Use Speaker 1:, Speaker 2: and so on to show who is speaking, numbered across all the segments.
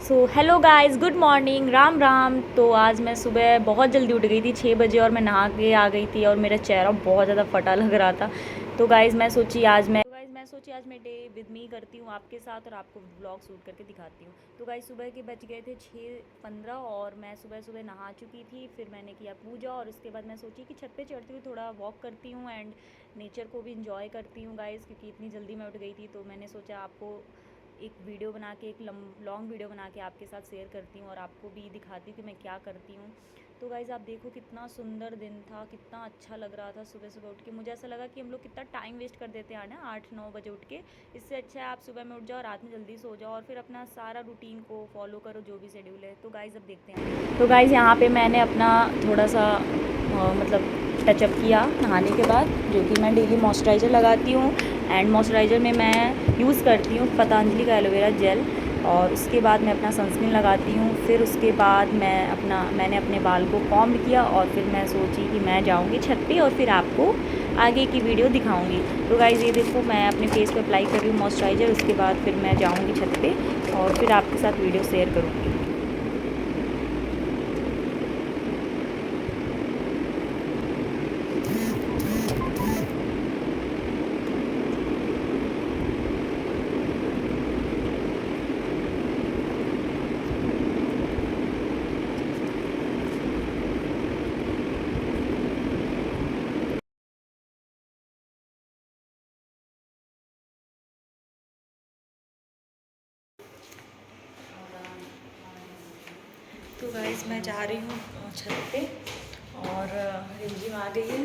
Speaker 1: So hello guys, good morning, Ram Ram. तो आज मैं सुबह बहुत जल्दी उठ गई थी 6 बजे और मैं नहा के आ गई थी और मेरा चेहरा बहुत ज़्यादा फटा लग रहा था। तो गाइस मैं सोची आज मैं डे विद मी करती हूँ आपके साथ और आपको ब्लॉग शूट करके दिखाती हूँ। तो गाइस सुबह के बज गए थे 6:15 और मैं सुबह सुबह नहा चुकी थी। फिर मैंने किया पूजा और उसके बाद मैं सोची कि छत पे चढ़ती हुई थोड़ा वॉक करती हूँ एंड नेचर को भी इंजॉय करती हूँ गाइस, क्योंकि इतनी जल्दी मैं उठ गई थी। तो मैंने सोचा आपको एक वीडियो बना के, एक लॉन्ग वीडियो बना के आपके साथ शेयर करती हूँ और आपको भी दिखाती हूँ कि मैं क्या करती हूँ। तो गाइज़ आप देखो कितना सुंदर दिन था, कितना अच्छा लग रहा था सुबह सुबह उठ के। मुझे ऐसा लगा कि हम लोग कितना टाइम वेस्ट कर देते हैं ना 8-9 बजे उठ के। इससे अच्छा है आप सुबह में उठ जाओ, रात में जल्दी सो जाओ और फिर अपना सारा रूटीन को फॉलो करो जो भी शेड्यूल है। तो गाइज़ अब देखते हैं। तो गाइज़ यहाँ पे मैंने अपना थोड़ा सा मतलब टचअप किया नहाने के बाद, जो कि मैं डेली मॉइस्चराइज़र लगाती हूँ एंड मॉइस्चराइज़र में मैं यूज़ करती हूँ पतंजलि का एलोवेरा जेल। और उसके बाद मैं अपना सनस्क्रीन लगाती हूँ। फिर उसके बाद मैंने अपने बाल को कॉम्ब किया और फिर मैं सोची कि मैं जाऊँगी छत पे और फिर आपको आगे की वीडियो दिखाऊँगी। तो गाइज़ ये देखो मैं अपने फेस पे अप्लाई कर रही हूँ मॉइस्चराइज़र। उसके बाद फिर मैं जाऊँगी छत पे और फिर आपके साथ वीडियो शेयर करूँगी। तो गाइस मैं जा रही हूँ छत पे और रिमझिम आ गई है।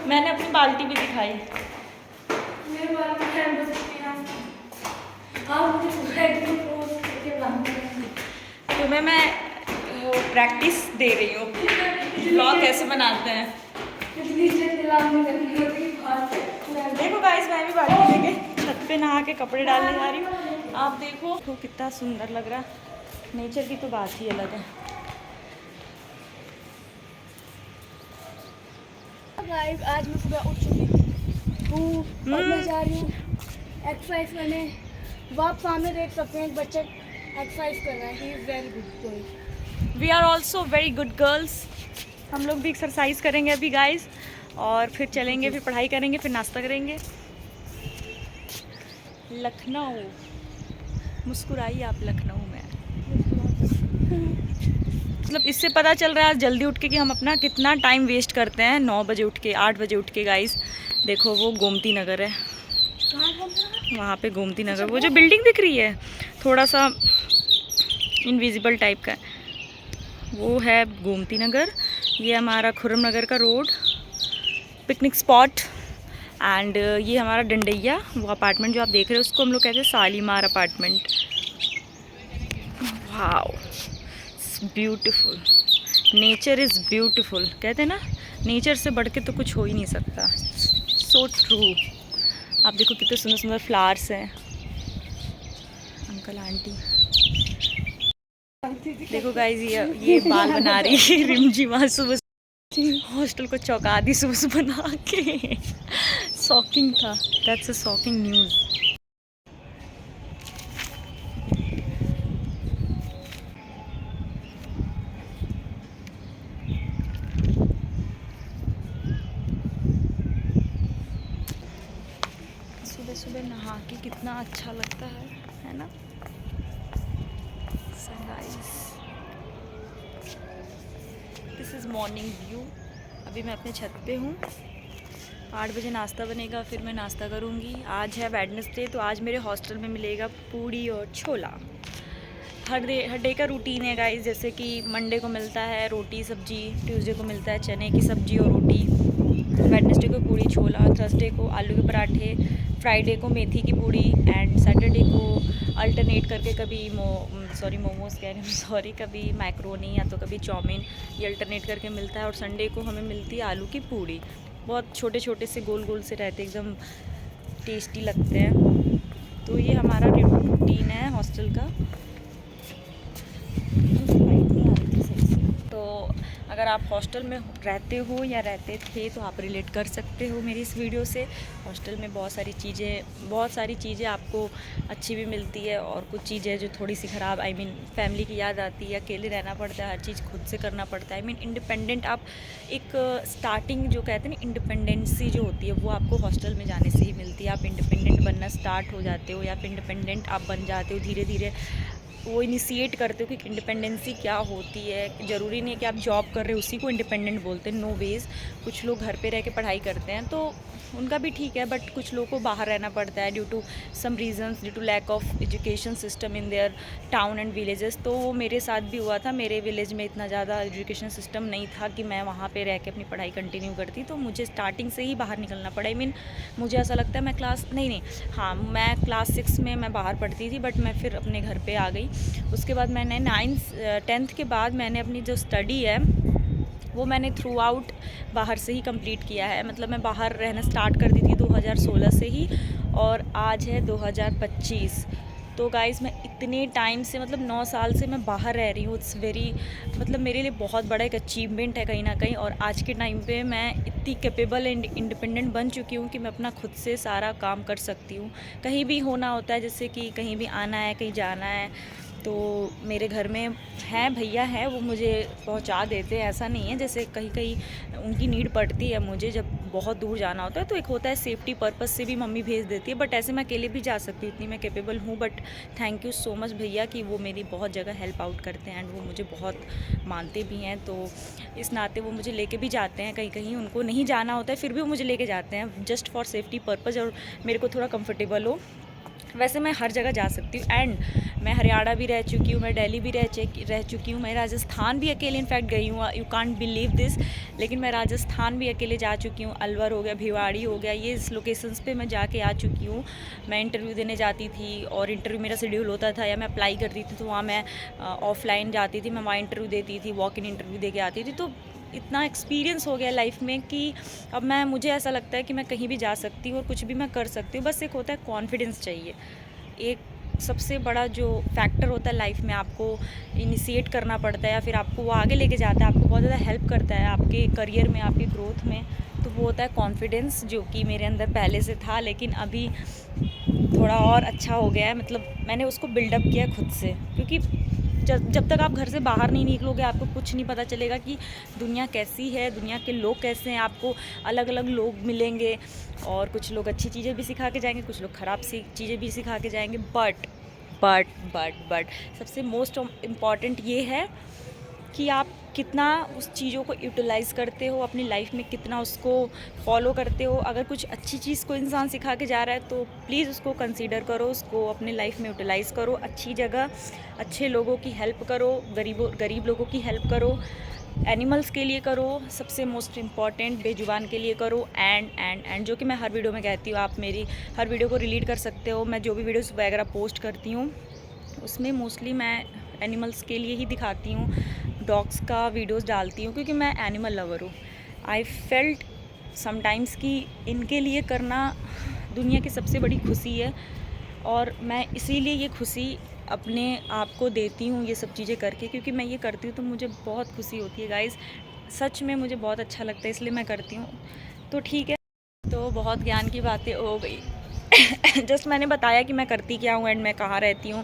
Speaker 1: मैंने अपनी बाल्टी भी दिखाई। तुम्हें मैं प्रैक्टिस दे रही हूँ ब्लॉग कैसे बनाते हैं। देखो गाइस मैं भी बाल्टी लेके छत पे नहा के कपड़े डालने जा रही हूँ। आप देखो तो कितना सुंदर लग रहा है। नेचर की तो बात ही अलग है।
Speaker 2: गाइस आज मैं सुबह उठ चुकी हूँ और मैं जा रही हूँ एक्सरसाइज करने। वो आप सामने देख सकते हैं एक बच्चा एक्सरसाइज कर रहा है। He is very good boy.
Speaker 1: We are also very good girls. हम लोग भी एक्सरसाइज करेंगे अभी गाइस और फिर चलेंगे, फिर पढ़ाई करेंगे, फिर नाश्ता करेंगे। लखनऊ, मुस्कुराइए आप लखनऊ में। मतलब इससे पता चल रहा है जल्दी उठ के कि हम अपना कितना टाइम वेस्ट करते हैं 9 बजे उठ के, 8 बजे उठ के। गाइस देखो वो गोमती नगर है, वहाँ पे गोमती नगर, वो जो बिल्डिंग दिख रही है थोड़ा सा इनविजिबल टाइप का, वो है गोमती नगर। ये हमारा खुर्रम नगर का रोड, पिकनिक स्पॉट। एंड ये हमारा डंडैया, वो अपार्टमेंट जो आप देख रहे हो उसको हम लोग कहते हैं Shalimar apartment. Wow beautiful, nature is beautiful. कहते हैं ना नेचर से बढ़ के तो कुछ हो ही नहीं सकता। So true. आप देखो कितने सुंदर सुंदर फ्लावर्स हैं। अंकल आंटी देखो गाइज, ये बाल बना रही है रिमझिमा सुबह हॉस्टल को चौंका दी सुबह सुबह नहा के। शॉकिंग था, दैट्स अ शॉकिंग न्यूज़। सुबह सुबह नहा के कितना अच्छा लगता है ना। Sunrise, this is morning view. अभी मैं अपने छत पे हूँ। 8 बजे नाश्ता बनेगा, फिर मैं नाश्ता करूँगी। आज है वेडनेसडे, तो आज मेरे हॉस्टल में मिलेगा पूड़ी और छोला। हर डे का रूटीन है गाइस, जैसे कि मंडे को मिलता है रोटी सब्जी, ट्यूसडे को मिलता है चने की सब्जी और रोटी, वेडनेसडे को पूड़ी छोला, थर्सडे को आलू के पराठे, फ्राइडे को मेथी की पूड़ी एंड सैटरडे को अल्टरनेट करके कभी मोमोज़ कह रही हूँ सॉरी, कभी मैक्रोनी या तो कभी चाउमीन, ये अल्टरनेट करके मिलता है। और संडे को हमें मिलती है आलू की पूड़ी। बहुत छोटे छोटे से गोल गोल से रहते, एकदम टेस्टी लगते हैं। तो ये हमारा रूटीन है हॉस्टल का। तो अगर आप हॉस्टल में रहते हो या रहते थे तो आप रिलेट कर सकते हो मेरी इस वीडियो से। हॉस्टल में बहुत सारी चीज़ें आपको अच्छी भी मिलती है और कुछ चीज़ें जो थोड़ी सी ख़राब, आई मीन फैमिली की याद आती है, अकेले रहना पड़ता है, हर चीज़ खुद से करना पड़ता है। आई मीन इंडिपेंडेंट आप एक स्टार्टिंग जो कहते हैं ना इंडिपेंडेंसी जो होती है वो आपको हॉस्टल में जाने से ही मिलती है। आप इंडिपेंडेंट बनना स्टार्ट हो जाते हो या फिर इंडिपेंडेंट आप बन जाते हो धीरे धीरे, वो इनिशिएट करते हो कि इंडिपेंडेंसी क्या होती है। ज़रूरी नहीं है कि आप जॉब कर रहे हो उसी को इंडिपेंडेंट बोलते हैं, नो वेज़। कुछ लोग घर पे रह के पढ़ाई करते हैं तो उनका भी ठीक है, बट कुछ लोगों को बाहर रहना पड़ता है due to some reasons, due to lack of education system in their town and villages. तो वो मेरे साथ भी हुआ था। मेरे विलेज में इतना ज़्यादा एजुकेशन सिस्टम नहीं था कि मैं वहाँ पे रह के अपनी पढ़ाई कंटिन्यू करती, तो मुझे स्टार्टिंग से ही बाहर निकलना पड़ा। आई मीन मुझे ऐसा लगता है मैं क्लास 6 में मैं बाहर पढ़ती थी, बट मैं फिर अपने घर पे आ गई। उसके बाद मैंने 10th के बाद मैंने अपनी जो स्टडी है वो मैंने थ्रू आउट बाहर से ही कंप्लीट किया है। मतलब मैं बाहर रहना स्टार्ट कर दी थी 2016 से ही, और आज है 2025। तो गाइज़ मैं इतने टाइम से, मतलब 9 साल से मैं बाहर रह रही हूँ। इट्स वेरी, मतलब मेरे लिए बहुत बड़ा एक अचीवमेंट है कहीं ना कहीं। और आज के टाइम पे मैं इतनी कैपेबल एंड इंडिपेंडेंट बन चुकी हूँ कि मैं अपना खुद से सारा काम कर सकती हूँ। कहीं भी होना होता है, जैसे कि कहीं भी आना है, कहीं जाना है, तो मेरे घर में हैं भैया हैं, वो मुझे पहुंचा देते हैं। ऐसा नहीं है, जैसे कहीं कहीं उनकी नीड पड़ती है मुझे, जब बहुत दूर जाना होता है तो एक होता है सेफ्टी पर्पस से भी मम्मी भेज देती है, बट ऐसे मैं अकेले भी जा सकती हूँ, इतनी मैं कैपेबल हूँ। But thank you so much भैया कि वो मेरी बहुत जगह हेल्प आउट करते हैं एंड वो मुझे बहुत मानते भी हैं। तो इस नाते वो मुझे लेके भी जाते हैं, कहीं कहीं उनको नहीं जाना होता है फिर भी वो मुझे लेके जाते हैं जस्ट फॉर सेफ्टी पर्पज़, और मेरे को थोड़ा कंफर्टेबल हो। वैसे मैं हर जगह जा सकती हूँ, एंड मैं हरियाणा भी रह चुकी हूँ, मैं दिल्ली भी रह चुकी हूँ, मैं राजस्थान भी अकेले इनफैक्ट गई हूँ। यू कांट बिलीव दिस, लेकिन मैं राजस्थान भी अकेले जा चुकी हूँ। अलवर हो गया, भिवाड़ी हो गया, ये इस लोकेशंस पे मैं जाके आ चुकी हूँ। मैं इंटरव्यू देने जाती थी और इंटरव्यू मेरा शेड्यूल होता था या मैं अप्लाई करती थी तो वहाँ मैं ऑफलाइन जाती थी, मैं वहाँ इंटरव्यू देती थी, वॉक इन इंटरव्यू दे के आती थी। तो इतना एक्सपीरियंस हो गया लाइफ में कि अब मुझे ऐसा लगता है कि मैं कहीं भी जा सकती हूँ और कुछ भी मैं कर सकती हूँ। बस एक होता है कॉन्फिडेंस चाहिए। एक सबसे बड़ा जो फैक्टर होता है लाइफ में, आपको इनिशिएट करना पड़ता है या फिर आपको वो आगे लेके जाता है, आपको बहुत ज़्यादा हेल्प करता है आपके करियर में, आपके ग्रोथ में, तो वो होता है कॉन्फिडेंस, जो कि मेरे अंदर पहले से था लेकिन अभी थोड़ा और अच्छा हो गया है। मतलब मैंने उसको बिल्डअप किया खुद से, क्योंकि जब तक आप घर से बाहर नहीं निकलोगे आपको कुछ नहीं पता चलेगा कि दुनिया कैसी है, दुनिया के लोग कैसे हैं। आपको अलग अलग लोग मिलेंगे और कुछ लोग अच्छी चीज़ें भी सिखा के जाएंगे, कुछ लोग ख़राब सी चीज़ें भी सिखा के जाएंगे। बट सबसे मोस्ट इम्पॉर्टेंट ये है कि आप कितना उस चीज़ों को यूटिलाइज़ करते हो अपनी लाइफ में, कितना उसको फॉलो करते हो। अगर कुछ अच्छी चीज़ को इंसान सिखा के जा रहा है तो प्लीज़ उसको कंसीडर करो, उसको अपनी लाइफ में यूटिलाइज़ करो। अच्छी जगह, अच्छे लोगों की हेल्प करो, गरीब लोगों की हेल्प करो, एनिमल्स के लिए करो, सबसे मोस्ट इम्पॉर्टेंट बेजुबान के लिए करो। एंड जो कि मैं हर वीडियो में कहती हूँ, आप मेरी हर वीडियो को रिलेट कर सकते हो। मैं जो भी वीडियोस वगैरह पोस्ट करती हूँ उसमें मोस्टली मैं एनिमल्स के लिए ही दिखाती हूँ, डॉग्स का वीडियोस डालती हूँ, क्योंकि मैं एनिमल लवर हूँ। आई फेल्ट समटाइम्स कि इनके लिए करना दुनिया की सबसे बड़ी खुशी है, और मैं इसीलिए ये खुशी अपने आप को देती हूँ ये सब चीज़ें करके, क्योंकि मैं ये करती हूँ तो मुझे बहुत खुशी होती है गाइज़। सच में मुझे बहुत अच्छा लगता है, इसलिए मैं करती हूँ। तो ठीक है, तो बहुत ज्ञान की बातें हो गई। जस्ट मैंने बताया कि मैं करती क्या हूँ एंड मैं कहाँ रहती हूँ,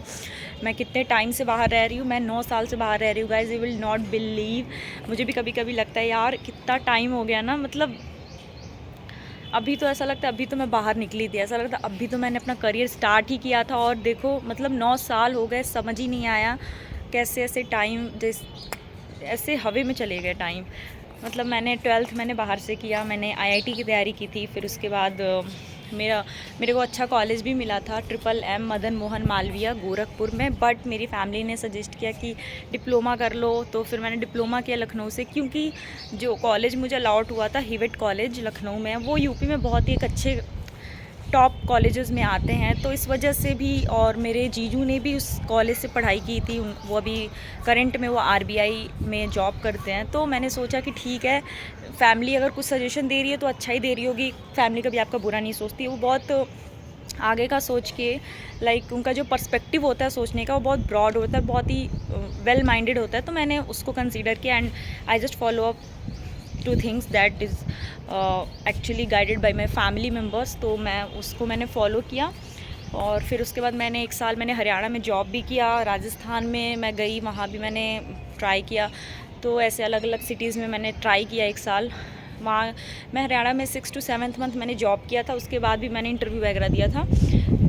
Speaker 1: मैं कितने टाइम से बाहर रह रही हूँ। मैं 9 साल से बाहर रह रही हूँ guys, you will not believe. मुझे भी कभी कभी लगता है यार कितना टाइम हो गया ना, मतलब अभी तो ऐसा लगता है अभी तो मैं बाहर निकली थी, ऐसा लगता है अभी तो मैंने अपना करियर स्टार्ट ही किया था। और देखो मतलब 9 साल हो गए, समझ ही नहीं आया कैसे ऐसे टाइम ऐसे हवे में चले गए टाइम। मतलब मैंने 12th मैंने बाहर से किया, मैंने IIT की तैयारी की थी। फिर उसके बाद मेरे को अच्छा कॉलेज भी मिला था, MMM मदन मोहन मालवीय गोरखपुर में, बट मेरी फैमिली ने सजेस्ट किया कि डिप्लोमा कर लो। तो फिर मैंने डिप्लोमा किया लखनऊ से, क्योंकि जो कॉलेज मुझे अलाउट हुआ था हिवेट कॉलेज लखनऊ में, वो यूपी में बहुत ही एक अच्छे टॉप कॉलेजेस में आते हैं। तो इस वजह से भी, और मेरे जीजू ने भी उस कॉलेज से पढ़ाई की थी, वो अभी करंट में वो RBI में जॉब करते हैं। तो मैंने सोचा कि ठीक है, फैमिली अगर कुछ सजेशन दे रही है तो अच्छा ही दे रही होगी, फैमिली कभी आपका बुरा नहीं सोचती। वो बहुत आगे का सोच के, लाइक उनका जो पर्सपेक्टिव होता है सोचने का वो बहुत ब्रॉड होता है, बहुत ही वेल माइंडेड होता है। तो मैंने उसको कंसीडर किया and I just follow up two things that is actually guided by my family members. तो मैंने फॉलो किया। और फिर उसके बाद मैंने 1 साल मैंने हरियाणा में जॉब भी किया, राजस्थान में मैं गई, वहाँ भी मैंने ट्राई किया। तो ऐसे अलग अलग सिटीज़ में मैंने ट्राई किया 1 साल। वहाँ मैं हरियाणा में 6 to 7th मंथ मैंने जॉब किया था, उसके बाद भी मैंने इंटरव्यू वगैरह दिया था।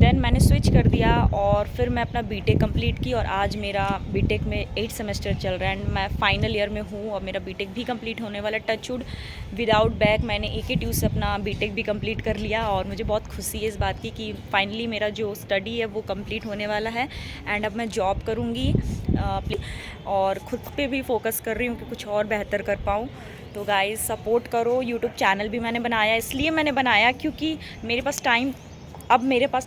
Speaker 1: देन मैंने स्विच कर दिया और फिर मैं अपना बीटेक कंप्लीट की और आज मेरा बीटेक में 8 सेमेस्टर चल रहा है एंड मैं फाइनल ईयर में हूँ और मेरा बीटेक भी कंप्लीट होने वाला। टचवुड विदाउट बैक मैंने AKTU से अपना बीटेक भी कंप्लीट कर लिया और मुझे बहुत खुशी है इस बात की कि फाइनली मेरा जो स्टडी है वो कंप्लीट होने वाला है एंड अब मैं जॉब करूँगी और ख़ुद पे भी फोकस कर रही हूँ कि कुछ और बेहतर कर पाऊँ। तो गाइस सपोर्ट करो। यूट्यूब चैनल भी मैंने बनाया, इसलिए मैंने बनाया क्योंकि मेरे पास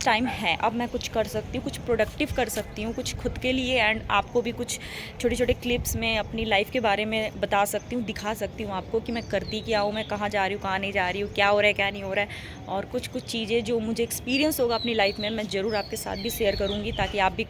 Speaker 1: टाइम है, अब मैं कुछ कर सकती हूँ, कुछ प्रोडक्टिव कर सकती हूँ, कुछ खुद के लिए एंड आपको भी कुछ छोटे छोटे क्लिप्स में अपनी लाइफ के बारे में बता सकती हूँ, दिखा सकती हूँ आपको कि मैं करती क्या हूँ, मैं कहाँ जा रही हूँ, कहाँ नहीं जा रही हूँ, क्या हो रहा है क्या नहीं हो रहा है। और कुछ चीज़ें जो मुझे एक्सपीरियंस होगा अपनी लाइफ में मैं ज़रूर आपके साथ भी शेयर करूँगी ताकि आप भी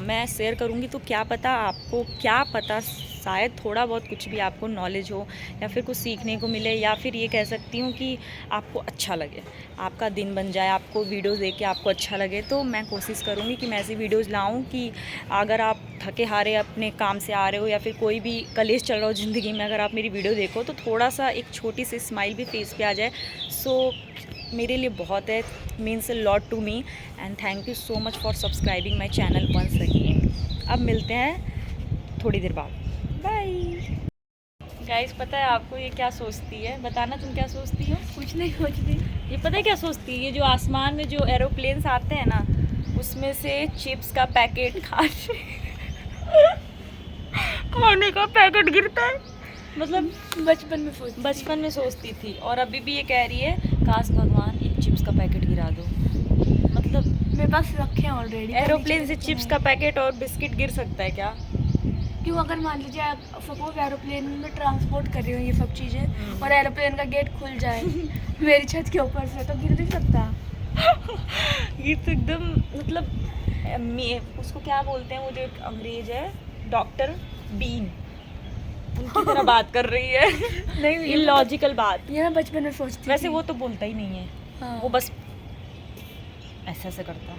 Speaker 1: मैं शेयर करूँगी तो क्या पता शायद थोड़ा बहुत कुछ भी आपको नॉलेज हो या फिर कुछ सीखने को मिले, या फिर ये कह सकती हूँ कि आपको अच्छा लगे, आपका दिन बन जाए, आपको वीडियोस देख के आपको अच्छा लगे। तो मैं कोशिश करूँगी कि मैं ऐसी वीडियोस लाऊँ कि अगर आप थके हारे अपने काम से आ रहे हो या फिर कोई भी कलेश चल रहा हो ज़िंदगी में, अगर आप मेरी वीडियो देखो तो थोड़ा सा एक छोटी सी स्माइल भी फेस पे आ जाए। सो मेरे लिए बहुत है, means a lot to me and thank you so much for subscribing my channel once again. अब मिलते हैं थोड़ी देर बाद, बाय। गाइस पता है आपको ये क्या सोचती है, बताना तुम क्या सोचती हो?
Speaker 2: कुछ नहीं सोचती।
Speaker 1: ये पता है क्या सोचती है? ये जो आसमान में जो एरोप्लेन्स आते हैं ना, उसमें से चिप्स का पैकेट खाने का पैकेट गिरता है। मतलब बचपन में सोचती थी और अभी भी ये कह रही है काश भगवान एक चिप्स का पैकेट गिरा दो। मतलब
Speaker 2: मेरे पास रखे हैं ऑलरेडी।
Speaker 1: एरोप्लेन से चिप्स का पैकेट और बिस्किट गिर सकता है क्या?
Speaker 2: क्यों? अगर मान लीजिए आप सपोज एरोप्लेन में ट्रांसपोर्ट कर रही हो ये सब चीज़ें और एरोप्लेन का गेट खुल जाए मेरी छत के ऊपर से, तो गिर नहीं सकता।
Speaker 1: ये तो एकदम मतलब उसको क्या बोलते हैं, वो जो एक अंग्रेज है डॉक्टर बीन, उनकी तरह बात कर रही है।
Speaker 2: नहीं,
Speaker 1: इलॉजिकल बात।
Speaker 2: ये मैं बचपन में सोचती
Speaker 1: वैसे
Speaker 2: थी।
Speaker 1: वो तो बोलता ही नहीं है।
Speaker 2: हाँ।
Speaker 1: वो बस ऐसा करता है।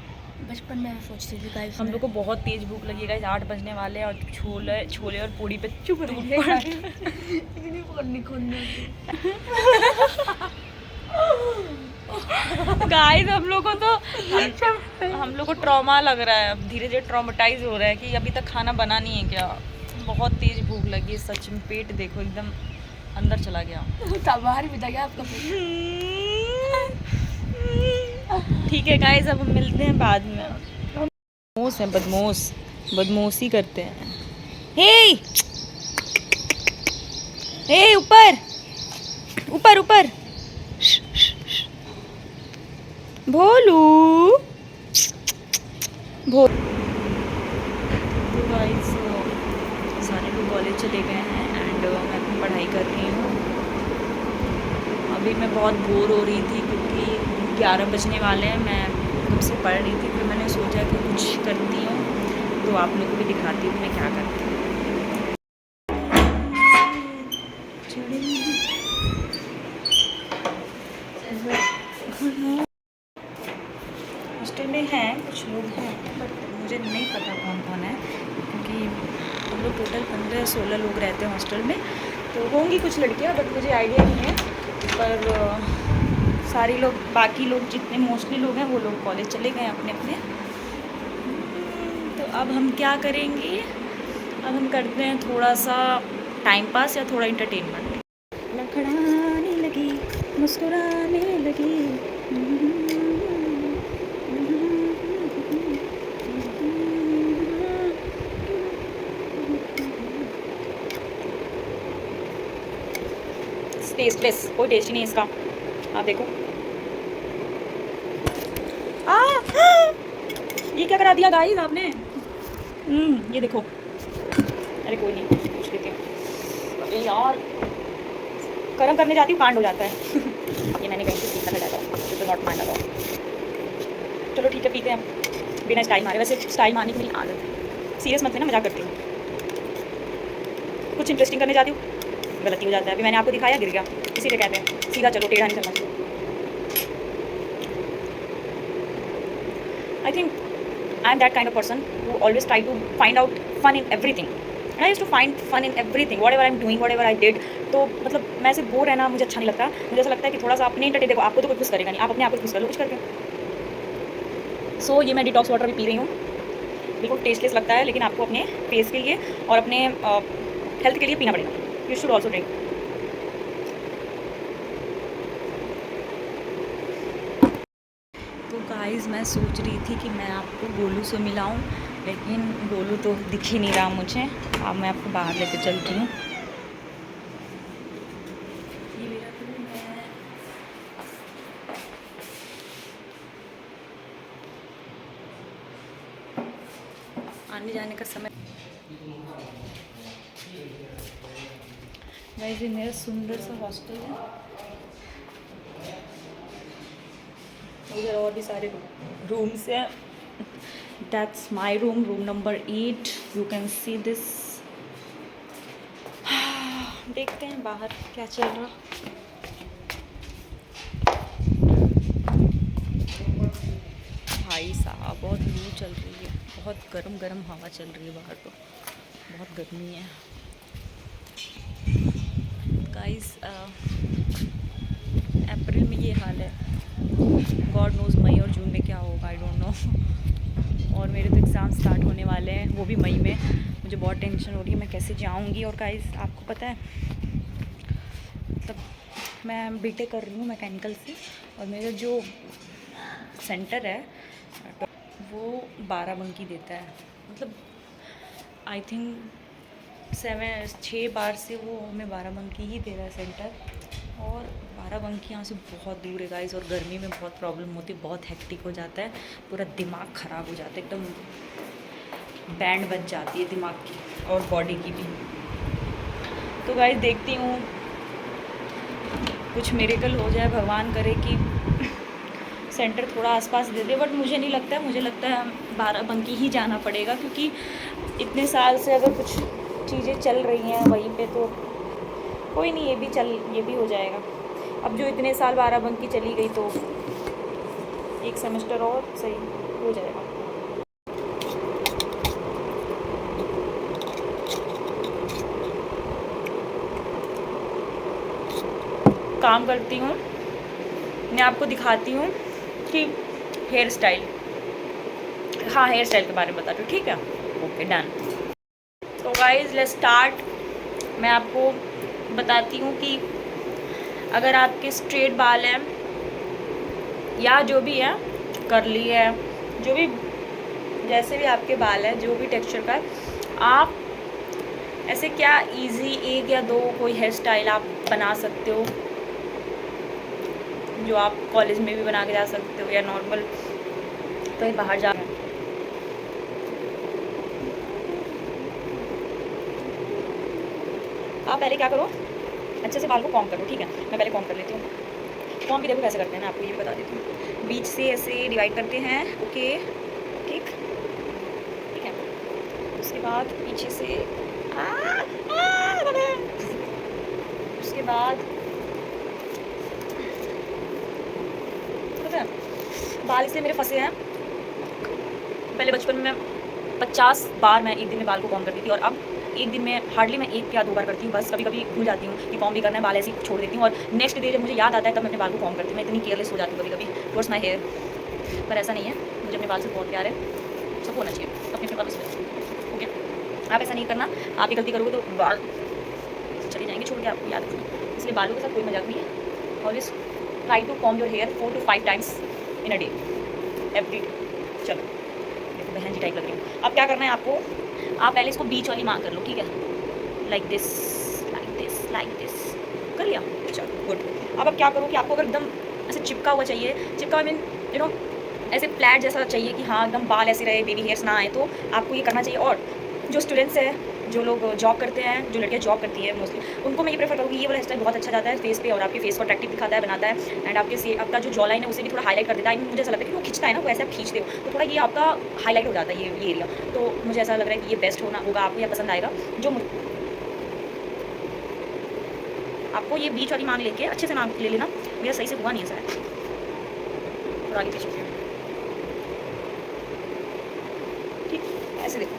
Speaker 2: बचपन में मैं सोचती थी गाइस।
Speaker 1: हम लोग को बहुत तेज भूख लगी गाइस, 8 बजने वाले हैं और छोले और पूड़ी पे चुप गाइस हम लोग को ट्रॉमा लग रहा है, अब धीरे धीरे ट्रॉमेटाइज हो रहा है कि अभी तक खाना बना नहीं है क्या। बहुत तेज भूख लगी है सच में, पेट देखो एकदम अंदर चला गया।
Speaker 2: बाहर भी था क्या आपका?
Speaker 1: ठीक है गाइस, अब हम मिलते हैं बाद में। बदमाशी करते हैं। हे ऊपर भोलू तो गाइस सारे लोग कॉलेज चले गए हैं एंड मैं अपनी पढ़ाई कर रही हूँ। अभी मैं बहुत बोर हो रही थी क्योंकि 11 बजने वाले हैं। मैं कब से पढ़ रही थी, फिर मैंने सोचा कि कुछ करती हूँ तो आप लोगों को भी दिखाती हूँ मैं क्या करती हूँ। हॉस्टल में हैं कुछ लोग हैं बट मुझे नहीं पता कौन कौन है, क्योंकि हम लोग टोटल 15-16 लोग रहते हैं हॉस्टल में। तो होंगी कुछ लड़कियां बट मुझे आइडिया नहीं है। पर बाकी लोग जितने मोस्टली लोग हैं वो लोग कॉलेज चले गए अपने अपने। तो अब हम क्या करेंगे, अब हम करते हैं थोड़ा सा टाइम पास या थोड़ा इंटरटेनमेंट। लड़खड़ाने लगी मुस्कुराने लगी, टेस्टलेस, कोई टेस्ट ही नहीं इसका। आप देखो ये क्या करा दिया गाइस आपने। ये देखो, अरे कोई नहीं पूछ लेते हैं। अरे यार गर्म करने जाती हूँ कांड हो जाता है। ये मैंने कहीं से सीखा था, तो नॉट माइंड अबाउट। चलो ठीक है पीते हैं बिना स्टाइल मारे। वैसे स्टाइल मारने की मेरी आदत है, सीरियस मत लेना, मजाक करती हूँ। कुछ इंटरेस्टिंग करने जाती हूँ गलती हो जाता है। अभी मैंने आपको दिखाया, गिर गया, इसीलिए कहते हैं सीधा चलो, टेढ़ा नहीं चलना चाहिए। I think I am that kind of person who always try to find out fun in everything. And I used to find fun in everything, whatever I am doing, whatever I did. तो मतलब मैं ऐसे bore रहना मुझे अच्छा नहीं लगता। मुझे ऐसा लगता है कि थोड़ा सा अपने इंटरटेन, देखो आपको तो कोई खुश करेगा नहीं, आप अपने आप को खुश कर लो कुछ करके। सो ये मैं डिटॉक्स वाटर भी पी रही हूँ, बिल्कुल टेस्टलेस लगता है, लेकिन आपको अपने फेस के लिए और अपने हेल्थ के लिए पीना पड़ेगा। You should also drink. तो गाइस मैं सोच रही थी कि मैं आपको गोलू से मिलाऊं, लेकिन गोलू तो दिख ही नहीं रहा मुझे। अब मैं आपको बाहर लेके चलती हूँ। ये मेरा रूम है। आने जाने का समय। गाइस ये मेरा सुंदर सा हॉस्टल है, उधर और भी सारे रूम्स हैं। That's my room, room number 8। You can see this. देखते हैं बाहर क्या चल रहा। भाई साहब बहुत लू चल रही है, बहुत गरम गरम हवा चल रही है बाहर, तो बहुत गर्मी है गाइस। अप्रैल में ये हाल है, गॉड नोज़ मई और जून में क्या होगा, आई डोंट नो। और मेरे तो एग्ज़ाम स्टार्ट होने वाले हैं, वो भी मई में। मुझे बहुत टेंशन हो रही है मैं कैसे जाऊंगी। और गाइस आपको पता है, मतलब मैं बीटेक कर रही हूँ मैकेनिकल से, और मेरा जो सेंटर है वो बाराबंकी देता है। मतलब आई थिंक 6 बार से वो हमें बाराबंकी ही दे रहा है सेंटर। और बाराबंकी यहाँ से बहुत दूर है गाइस, और गर्मी में बहुत प्रॉब्लम होती है, बहुत हेक्टिक हो जाता है, पूरा दिमाग ख़राब हो जाता है, एकदम बैंड बज जाती है दिमाग की और बॉडी की भी। तो गाइस देखती हूँ कुछ मिरेकल हो जाए, भगवान करे कि सेंटर थोड़ा आसपास दे दे। बट मुझे नहीं लगता है, मुझे लगता है बाराबंकी ही जाना पड़ेगा, क्योंकि इतने साल से अगर कुछ चीज़ें चल रही हैं वहीं पे, तो कोई नहीं, ये भी हो जाएगा। अब जो इतने साल बाराबंकी चली गई, तो एक सेमेस्टर और सही हो जाएगा। काम करती हूँ, मैं आपको दिखाती हूँ कि हेयर स्टाइल, हाँ हेयर स्टाइल के बारे में बताती हूँ, ठीक है? Okay done. तो गाइज लेट्स स्टार्ट। मैं आपको बताती हूँ कि अगर आपके स्ट्रेट बाल हैं या जो भी है, कर्ली है, जो भी जैसे भी आपके बाल हैं, जो भी टेक्सचर का है, आप ऐसे क्या इजी 1 या 2 कोई हेयर स्टाइल आप बना सकते हो, जो आप कॉलेज में भी बना के जा सकते हो या नॉर्मल कहीं बाहर जा। आप पहले क्या करो, अच्छे से बाल को कॉम्ब करो, ठीक है? मैं पहले कॉम्ब कर लेती हूँ। कॉम्ब भी देखो कैसे करते हैं, मैं आपको ये भी बता देती हूँ। बीच से ऐसे डिवाइड करते हैं, ओके, ठीक ठीक है। उसके बाद पीछे से उसके बाद पता है बाल इसलिए मेरे फंसे हैं, पहले बचपन में 50 बार मैं एक दिन में बाल को कॉम्ब करती थी, और अब एक दिन में हार्डली मैं 1 या 2 बार करती हूँ बस। कभी कभी भूल जाती हूँ कि कॉम्ब भी करना है, बाल ऐसे ही छोड़ देती हूँ, और नेक्स्ट डे जब मुझे याद आता है तब मैं अपने बाल को कॉम्ब करती हूँ। मैं इतनी केयरलेस हो जाती हूँ कभी कभी टुवर्ड्स माई हेयर, पर ऐसा नहीं है, मुझे अपने बाल से बहुत प्यार है, सब होना चाहिए अपने अपने बालों से। ओके, आप ऐसा नहीं करना, आप ये गलती करोगे तो बाल चले जाएंगे छोड़ के, आपको याद रखना। इसलिए बालों के साथ कोई मजाक नहीं है। Always try to comb your hair 4 to 5 times in a day, every day. चलो देखो बहन जी टाइप लग रही हूँ। अब क्या करना है आपको, आप पहले इसको बीच वाली मांग कर लो, ठीक है? Like this like this like this, कर लिया? चलो गुड। अब क्या करो कि आपको अगर एकदम ऐसे चिपका हुआ चाहिए, चिपका हुआ मीन यू नो ऐसे फ्लैट जैसा चाहिए कि हाँ एकदम बाल ऐसे रहे, बेबी हेयर्स ना आए, तो आपको ये करना चाहिए। और जो स्टूडेंट्स है जो लोग जॉब करते हैं, जो लड़कियाँ जॉब करती है मोस्टली, उनको मैं ये प्रेफर करूँगी। ये वाला हेयर स्टाइल बहुत अच्छा जाता है फेस पे और आपके फेस को अट्रैक्टिव दिखाता है, बनाता है एंड आपका जो जॉ लाइन है उसे भी थोड़ा हाईलाइट कर देता है। मुझे ऐसा लगता है कि वो खींचता है ना, वो ऐसे आप खींचते हो तो थोड़ा ये आपका हाईलाइट हो जाता है ये एरिया। तो मुझे ऐसा लग रहा है कि ये बेस्ट होगा, आपको यह पसंद आएगा। जो आपको ये बीच वाली मांग लेके अच्छे से मांग ले लेना। मेरा सही से हुआ नहीं है शायद, थोड़ा आगे पीछे ठीक, ऐसे देखो।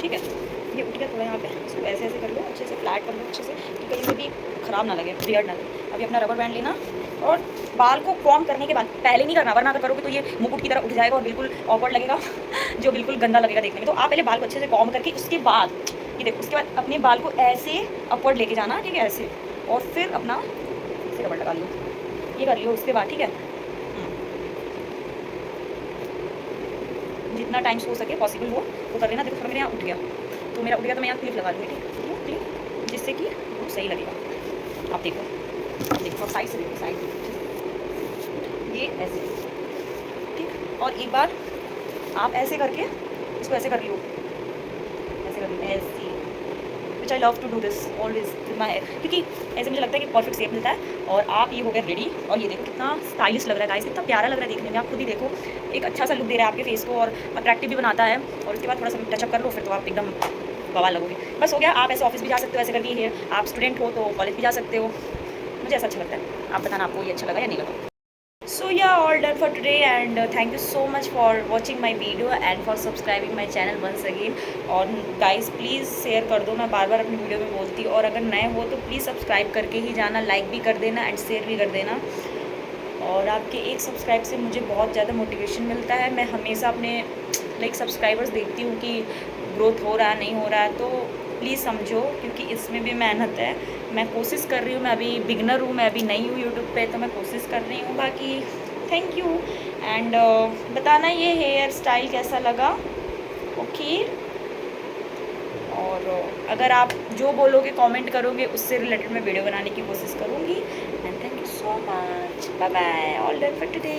Speaker 1: ठीक है, ये उठ गया थोड़ा यहाँ पे, इसको ऐसे ऐसे कर लो, अच्छे से फ्लैट कर लो अच्छे से कि कहीं से भी ख़राब ना लगे, बियर्ड ना लगे। अभी अपना रबर बैंड लेना और बाल को कॉम करने के बाद, पहले नहीं करना वरना अगर करोगे तो ये मुकुट की तरह उठ जाएगा और बिल्कुल ऑकवर्ड लगेगा जो बिल्कुल गंदा लगेगा देखने में। तो आप पहले बाल को अच्छे से कॉम करके उसके बाद ये देखो, उसके बाद अपने बाल को ऐसे अपवर्ड लेके जाना, ठीक है, ऐसे, और फिर अपना ऐसे रबर लगा लो, ये कर लियो। उसके बाद ठीक है, जितना टाइम हो सके पॉसिबल हो तो कर लेना। देखो थोड़ा मेरे यहाँ उठ गया, तो मेरा उठ गया तो मैं यहाँ क्लिप लगा लूँगी, ठीक है, क्लिप, जिससे कि वो सही लगेगा। आप देखो साइड से देखो, साइड ये ऐसे, ठीक। और एक बार आप ऐसे करके इसको ऐसे कर लियो, ऐसे कर लो, ऐसे, which I love to do this always with my hair, क्योंकि ऐसे मुझे लगता है कि परफेक्ट शेप मिलता है। और आप ये हो गए रेडी, और ये देखो कितना स्टाइलिश लग रहा है गाइस, कितना प्यारा लग रहा है देखने में। आप खुद ही देखो, एक अच्छा सा लुक दे रहा है आपके फेस को और अट्रैक्टिव भी बनाता है। और उसके बाद थोड़ा सा टचअप कर लो, फिर तो आप एकदम बवाल लगोगे। बस हो गया। आप ऐसे ऑफिस भी जा सकते हो ऐसे करके हेयर, आप स्टूडेंट हो तो कॉलेज भी जा सकते हो। मुझे ऐसा अच्छा लगता है, आप बताना आपको ये अच्छा लगा या नहीं लगा। So yeah, all done for today and thank you so much for watching my video and for subscribing my channel once again. और guys प्लीज़ शेयर कर दो, मैं बार बार अपनी वीडियो में बोलती हूँ। और अगर नए हो तो प्लीज़ सब्सक्राइब करके ही जाना, लाइक भी कर देना एंड शेयर भी कर देना। और आपके एक सब्सक्राइब से मुझे बहुत ज़्यादा मोटिवेशन मिलता है। मैं हमेशा अपने सब्सक्राइबर्स देखती हूँ कि ग्रोथ हो रहा है नहीं हो रहा है, तो प्लीज़ समझो क्योंकि इसमें भी मेहनत है। मैं कोशिश कर रही हूँ, मैं अभी बिगनर हूँ, मैं अभी नई हूँ यूट्यूब पे, तो मैं कोशिश कर रही हूँ। बाकी थैंक यू एंड बताना ये हेयर स्टाइल कैसा लगा, ओके। और अगर आप जो बोलोगे कमेंट करोगे उससे रिलेटेड मैं वीडियो बनाने की कोशिश करूँगी। And thank you so much, bye bye, all done for today.